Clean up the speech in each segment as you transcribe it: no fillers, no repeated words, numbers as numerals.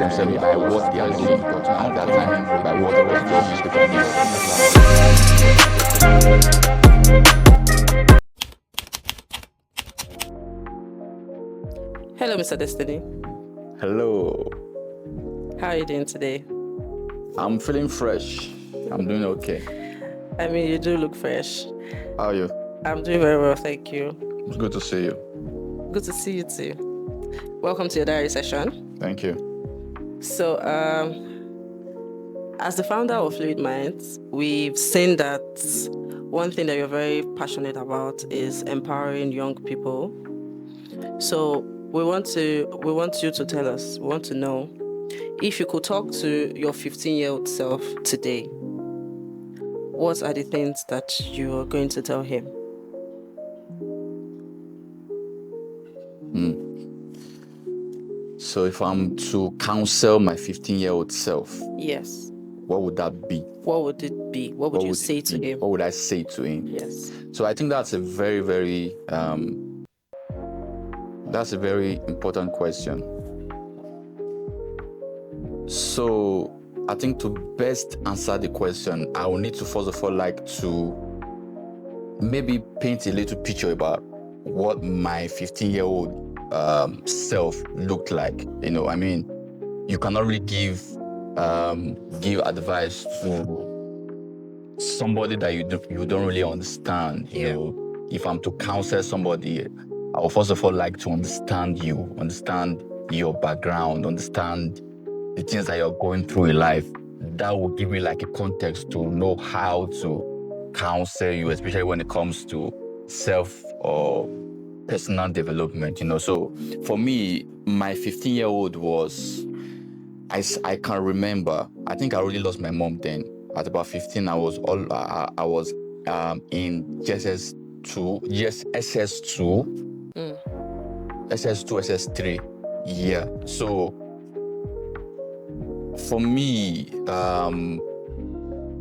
themselves by what they are doing at that time, by what the newspaper needs. Hello, Mr. Destiny. Hello. How are you doing today? I'm feeling fresh. I'm doing okay. I mean, you do look fresh. How are you? I'm doing very well, thank you. It's good to see you. Good to see you too. Welcome to your diary session. Thank you. So, as the founder of Fluid Minds, we've seen that one thing that you're very passionate about is empowering young people. So we want you to tell us, we want to know, if you could talk to your 15-year-old self today, what are the things that you are going to tell him? So if I'm to counsel my 15-year-old self, yes, what would that be? What would it be? What would you say to him? What would I say to him? Yes. So I think that's a very, very important question. So I think to best answer the question, I will need to first of all like to maybe paint a little picture about what my 15-year-old self looked like. You know, I mean, you cannot really give advice to somebody that you don't really understand. You know, if I'm to counsel somebody, I will first of all like to understand you, understand your background, understand the things that you're going through in life. That will give me like a context to know how to counsel you, especially when it comes to self or personal development, you know. So for me, my 15-year-old was, I can remember, I think I already lost my mom then. At about 15, I was in SS2, SS3. Yeah. So for me,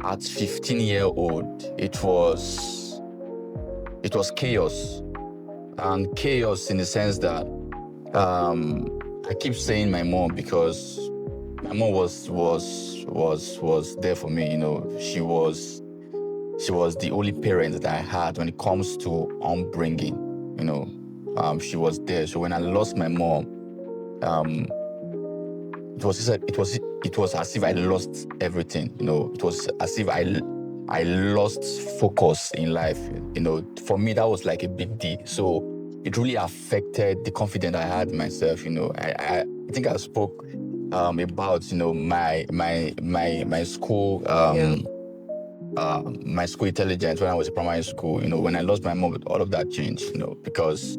at 15-year-old, it was chaos. And chaos in the sense that I keep saying my mom because my mom was there for me. You know, she was the only parent that I had when it comes to upbringing. You know, she was there. So when I lost my mom, it was as if I lost everything. You know, it was as if I lost focus in life. You know, for me that was like a big deal. So it really affected the confidence I had in myself. You know, I think I spoke about, you know, my school my school intelligence when I was in primary school. You know, when I lost my mom, all of that changed. You know, because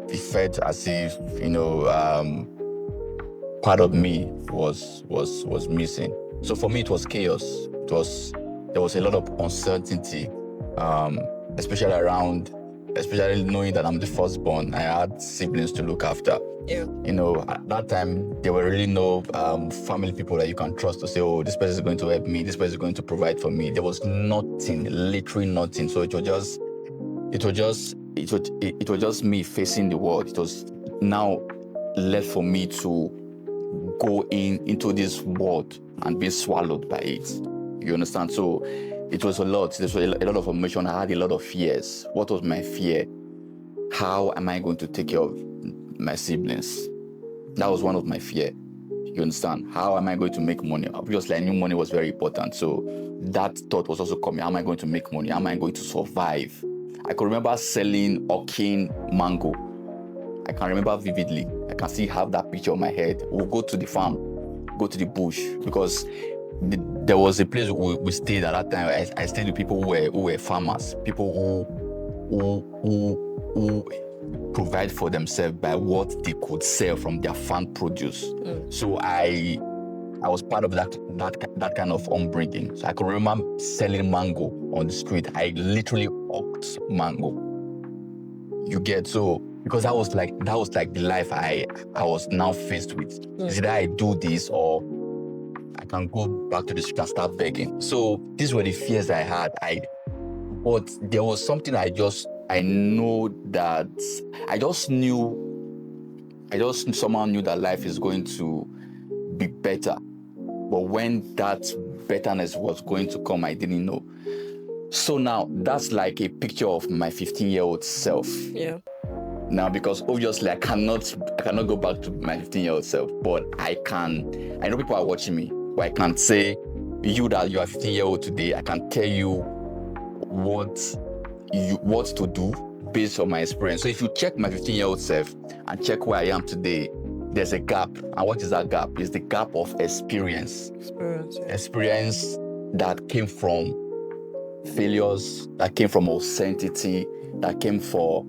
it felt as if, you know, part of me was missing. So for me, it was chaos. There was a lot of uncertainty, especially knowing that I'm the firstborn. I had siblings to look after. Yeah. You know, at that time, there were really no family people that you can trust to say, oh, this person is going to help me, this person is going to provide for me. There was nothing, literally nothing. So it was just me facing the world. It was now left for me to go into this world and be swallowed by it. You understand? So it was a lot. There was a lot of emotion. I had a lot of fears. What was my fear? How am I going to take care of my siblings? That was one of my fear. You understand? How am I going to make money? Obviously, I knew money was very important. So that thought was also coming. How am I going to make money? How am I going to survive? I could remember selling Okin mango. I can remember vividly. I can still have that picture in my head. We'll go to the farm, go to the bush, because there was a place we stayed at that time. I stayed with people who were farmers, people who provide for themselves by what they could sell from their farm produce. So I was part of that kind of upbringing. So I could remember selling mango on the street. I literally hawked mango. You get? So because that was like the life I was now faced with. Is either I do this or I can go back to the street and start begging. So these were the fears I had. But there was something I just knew I just somehow knew that life is going to be better. But when that betterness was going to come, I didn't know. So now that's like a picture of my 15-year-old self. Yeah. Now, because obviously I cannot go back to my 15-year-old self, but I know people are watching me, but I can say, you that you are 15-year-old today, I can tell you what to do based on my experience. So if you check my 15-year-old self and check where I am today, there's a gap. And what is that gap? It's the gap of experience. Experience that came from failures, that came from uncertainty, that came from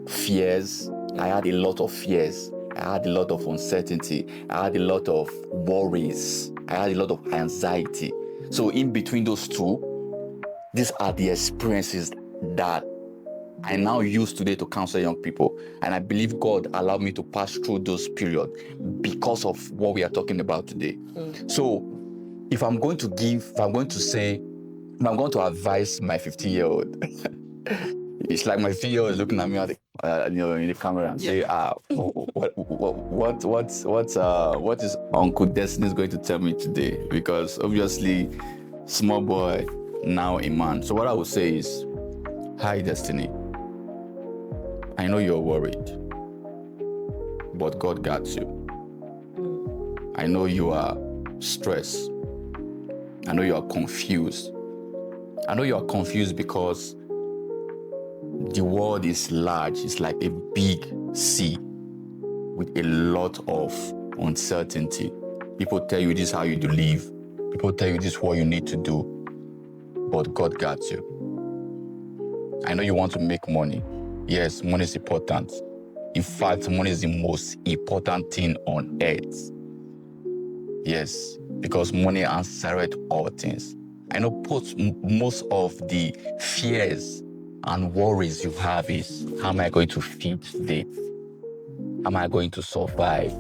fears. I had a lot of fears. I had a lot of uncertainty. I had a lot of worries. I had a lot of anxiety. So in between those two, these are the experiences that I now use today to counsel young people. And I believe God allowed me to pass through those periods because of what we are talking about today. So if I'm going to advise my 15-year-old, it's like my 15-year-old is looking at me in the camera and say, what is Uncle Destiny is going to tell me today? Because obviously, small boy, now a man. So what I would say is, hi Destiny, I know you're worried, but God got you. I know you are stressed. I know you are confused. I know you are confused because the world is large. It's like a big sea with a lot of uncertainty. People tell you this is how you do live. People tell you this is what you need to do. But God got you. I know you want to make money. Yes, money is important. In fact, money is the most important thing on earth. Yes, because money answers all things. I know most of the fears and worries you have is, how am I going to feed today? How am I going to survive?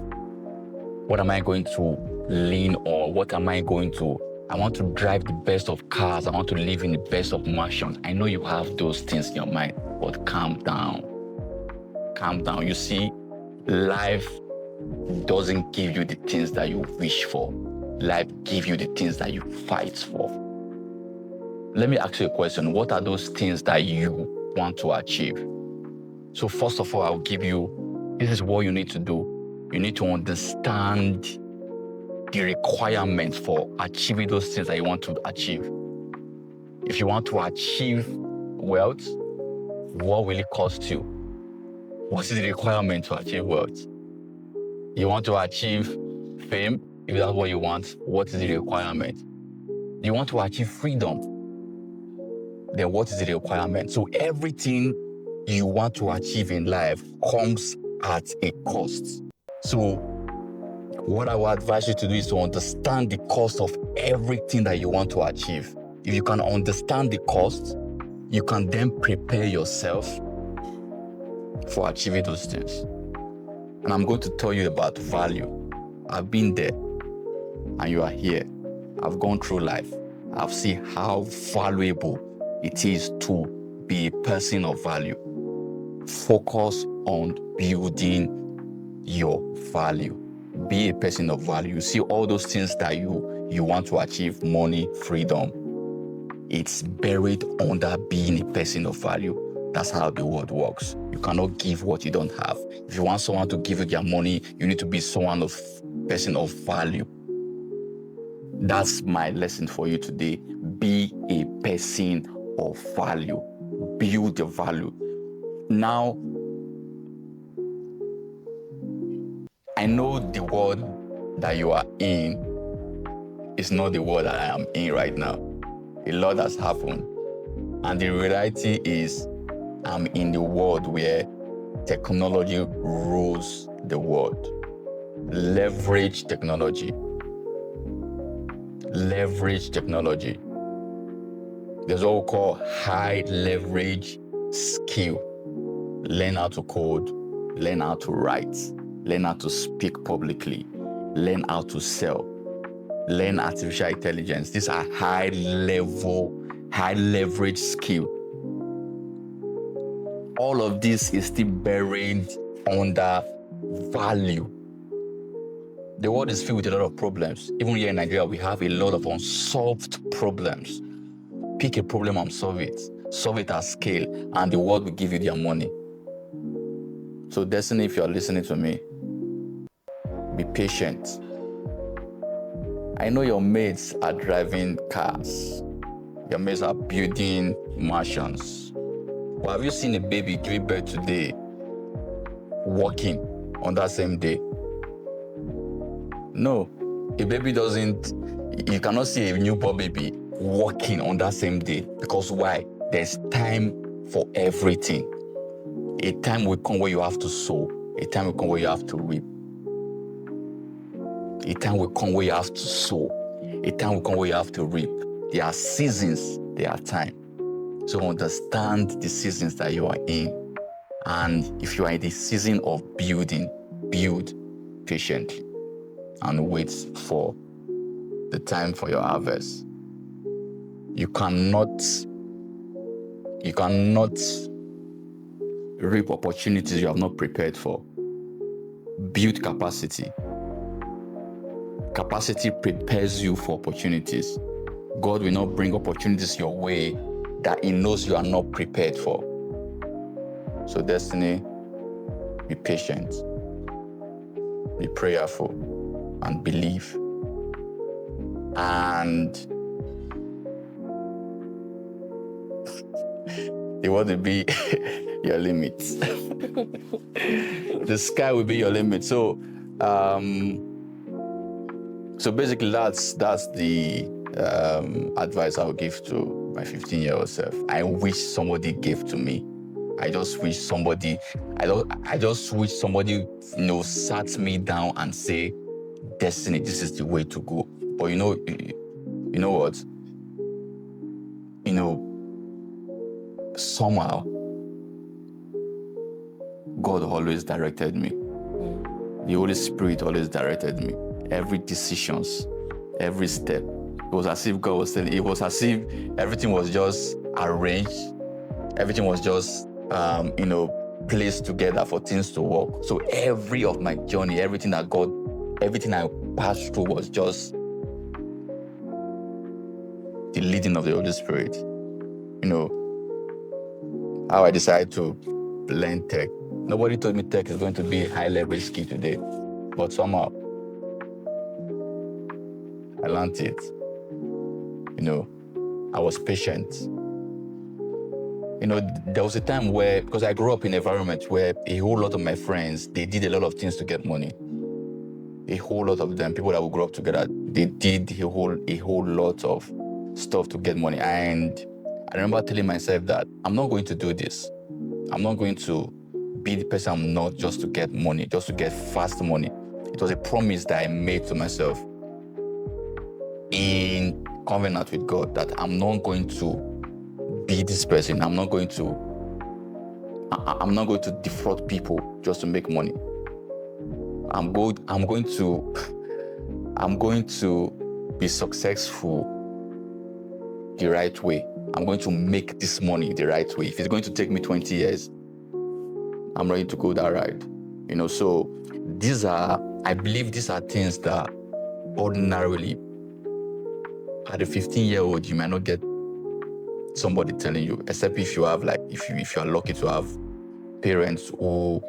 What am I going to lean on? What am I going to... I want to drive the best of cars. I want to live in the best of mansions. I know you have those things in your mind, but calm down. Calm down. You see, life doesn't give you the things that you wish for. Life gives you the things that you fight for. Let me ask you a question. What are those things that you want to achieve? So first of all, I'll give you, this is what you need to do. You need to understand the requirements for achieving those things that you want to achieve. If you want to achieve wealth, what will it cost you? What is the requirement to achieve wealth? You want to achieve fame? If that's what you want, what is the requirement? You want to achieve freedom? Then what is the requirement? So everything you want to achieve in life comes at a cost. So what I would advise you to do is to understand the cost of everything that you want to achieve. If you can understand the cost, you can then prepare yourself for achieving those things. And I'm going to tell you about value. I've been there and you are here. I've gone through life. I've seen how valuable it is to be a person of value. Focus on building your value. Be a person of value. See all those things that you want to achieve, money, freedom. It's buried under being a person of value. That's how the world works. You cannot give what you don't have. If you want someone to give you their money, you need to be person of value. That's my lesson for you today. Be a person of value. Build your value. Now, I know the world that you are in is not the world that I am in right now. A lot has happened. And the reality is, I'm in the world where technology rules the world. Leverage technology. Leverage technology. There's what we call high leverage skill. Learn how to code, learn how to write, learn how to speak publicly, learn how to sell, learn artificial intelligence. These are high leverage skill. All of this is still buried under value. The world is filled with a lot of problems. Even here in Nigeria, we have a lot of unsolved problems. Pick a problem and solve it at scale, and the world will give you their money. So Destiny, if you are listening to me, be patient. I know your mates are driving cars. Your mates are building mansions. But have you seen a baby giving birth today walking on that same day? No. A baby doesn't, you cannot see a newborn baby walking on that same day. Because why? There's time for everything. A time will come where you have to sow. A time will come where you have to reap. A time will come where you have to sow. A time will come where you have to reap. There are seasons, there are time. So understand the seasons that you are in. And if you are in the season of building, build patiently and wait for the time for your harvest. You cannot reap opportunities you have not prepared for. Build capacity. Capacity prepares you for opportunities. God will not bring opportunities your way that He knows you are not prepared for. So Destiny, be patient, be prayerful, and believe. And it will be your limit. The sky will be your limit. So basically that's the advice I would give to my 15-year-old self. I wish somebody gave to me. I just wish somebody, sat me down and say, Destiny, this is the way to go. But you know what? Somehow, God always directed me. The Holy Spirit always directed me. Every decisions, every step. It was as if God was saying, it was as if everything was just arranged. Everything was just, placed together for things to work. So every of my journey, everything I passed through was just the leading of the Holy Spirit. How I decided to learn tech. Nobody told me tech is going to be high leverage skill today, but somehow I learned it. I was patient. There was a time where, because I grew up in an environment where a whole lot of my friends, they did a lot of things to get money. A whole lot of them, people that would grow up together, they did a whole lot of stuff to get money. And I remember telling myself that I'm not going to do this. I'm not going to be the person I'm not just to get money, just to get fast money. It was a promise that I made to myself in covenant with God that I'm not going to be this person. I'm not going to defraud people just to make money. I'm going to be successful the right way. I'm going to make this money the right way. If it's going to take me 20 years, I'm ready to go that ride. So I believe these are things that ordinarily, at a 15-year-old, you might not get somebody telling you, except if you have if you are lucky to have parents who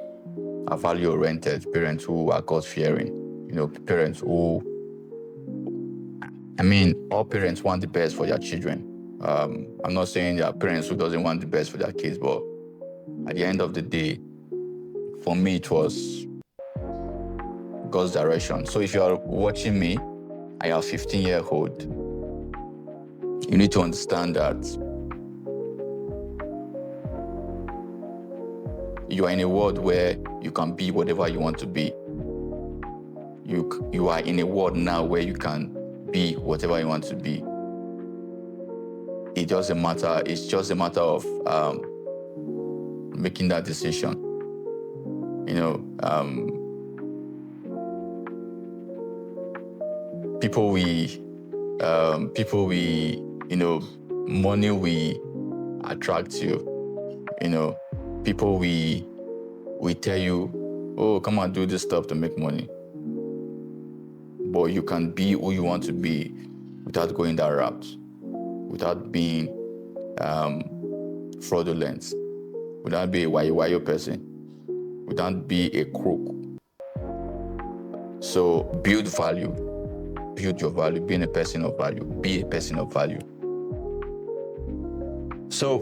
are value-oriented, parents who are God-fearing, parents who, all parents want the best for their children. I'm not saying there are parents who doesn't want the best for their kids, but at the end of the day, for me, it was God's direction. So if you are watching me, I am 15-year-old, you need to understand that you are in a world where you can be whatever you want to be. You are in a world now where you can be whatever you want to be. It's just a matter of making that decision. Money will attract you. People will tell you oh, come and do this stuff to make money. But you can be who you want to be without going that route, without being fraudulent, without being a wayo person, without being a crook. So build value, build your value, being a person of value, be a person of value. So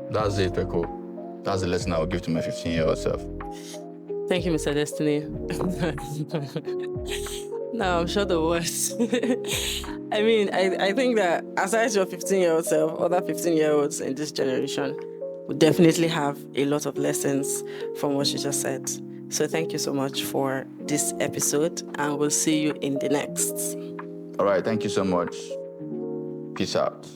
that's it, Peko. That's the lesson I will give to my 15-year-old self. Thank you, Mr. Destiny. No, I'm sure the worst. I mean, I think that aside your 15-year-old self, other 15-year-olds in this generation would definitely have a lot of lessons from what you just said. So thank you so much for this episode, and we'll see you in the next. All right, thank you so much. Peace out.